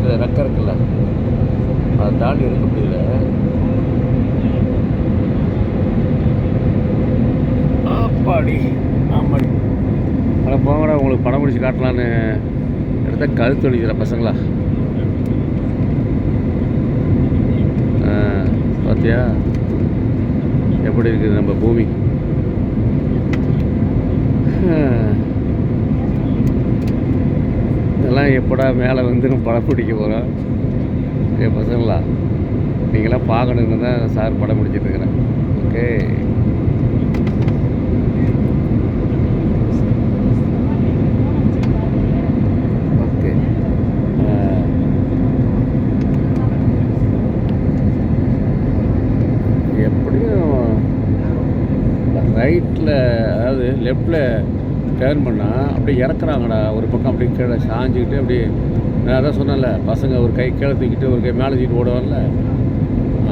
இருக்குது, ரெக்கை இருக்குல்ல, அதை தாண்டி இருக்க முடியல. அப்பாடி ஆமாடி. ஆனால் போங்கடா, உங்களுக்கு படம் பிடிச்சி காட்டலான்னு எடுத்த கழுத்து வலிக்கிற பசங்களா. பார்த்தியா எப்படி இருக்குது நம்ம பூமி. இதெல்லாம் எப்படா மேலே வந்து நம்ம படம் பிடிக்க போகிறோம். பசங்களா, நீங்களாம் பார்க்கணுன்னு தான் சார் படம் பிடிச்சிட்ருக்கிறேன். Okay, okay. எப்படியும் ரைட்டில், அதாவது லெஃப்டில் டேர்ன் பண்ணால் அப்படியே இறக்குறாங்கடா ஒரு பக்கம், அப்படியே கீழே சாஞ்சிக்கிட்டு அப்படியே. நான் அதான் சொன்னேன்ல, பசங்க ஒரு கை கீழே தூக்கிட்டு ஒரு கை மேலே தூக்கிட்டு ஓடுவார்ல.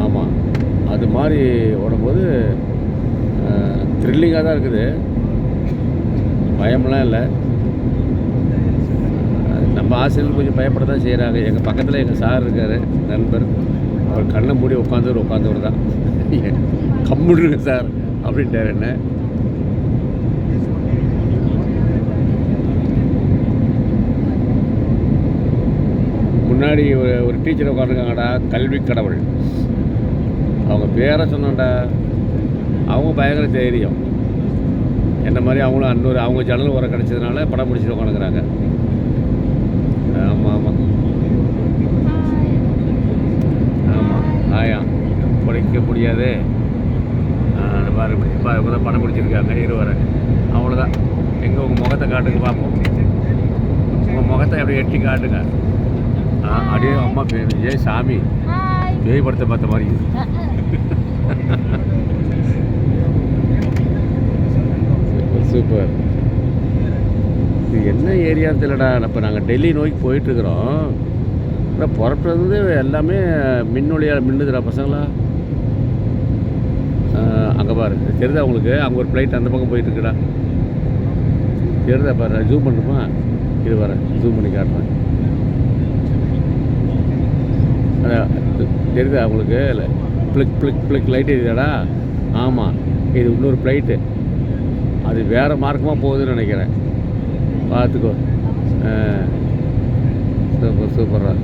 ஆமாம், அது மாதிரி ஓடும்போது த்ரில்லிங்காக தான் இருக்குது, பயமெல்லாம் இல்லை. நம்ம ஆசிரியர்கள் கொஞ்சம் பயப்பட தான் செய்கிறாங்க. எங்கள் பக்கத்தில் எங்கள் சார் இருக்கார், நண்பர். அவர் கண்ணை மூடி உட்காந்தவர் தான். கம்முடுங்க சார் அப்படின்ட்டார் என்ன. முன்னாடி ஒரு டீச்சர் உட்காந்துருக்காங்கடா, கல்வி கடவுள். அவங்க பேரை சொன்னான்டா. அவங்க பயங்கர தைரியம். என்ன மாதிரி அவங்களும் அன்னூறு அவங்க ஜன்னல் உரம் கிடச்சதுனால படம் பிடிச்சிட்டு உட்காந்துக்கிறாங்க. ஆமாம் ஆமாம் ஆமாம். படிக்க முடியாது. பாரு, இவங்க தான் படம் பிடிச்சிருக்காங்க இருவரை. அவ்வளோதான். எங்கே உங்கள் முகத்தை காட்டுங்க பார்ப்போம். உங்கள் முகத்தை அப்படியே எட்டி காட்டுங்க. அப்படியே அம்மா ஏ சாமி பேய் படத்தை பார்த்த மாதிரி. சூப்பர். இது என்ன ஏரியான்னு தெரியலடா. இப்போ நாங்கள் டெல்லி நோக்கி போயிட்டுருக்குறோம். ஆனால் புறப்பட்டு எல்லாமே மின்னொழியால் மின்னுதுடா பசங்களா. அங்கே பாரு, தெரியுதா உங்களுக்கு? அங்கே ஒரு ஃப்ளைட் அந்த பக்கம் போயிட்டுருக்குடா. தெரியுதா பாரு? ஜூம் பண்ணுமா? இது வர ஜூம் பண்ணி காட்டுறேன். தெரியுதா உங்களுக்கு? இல்லை, ப்ளிக் ப்ளிக் ப்ளிக் லைட் எரியுதாடா. ஆமாம், இது இன்னொரு ஃப்ளைட்டு. அது வேறு மார்க்கமாக போகுதுன்னு நினைக்கிறேன். பார்த்துக்கோ. சூப்பர் சூப்பரா.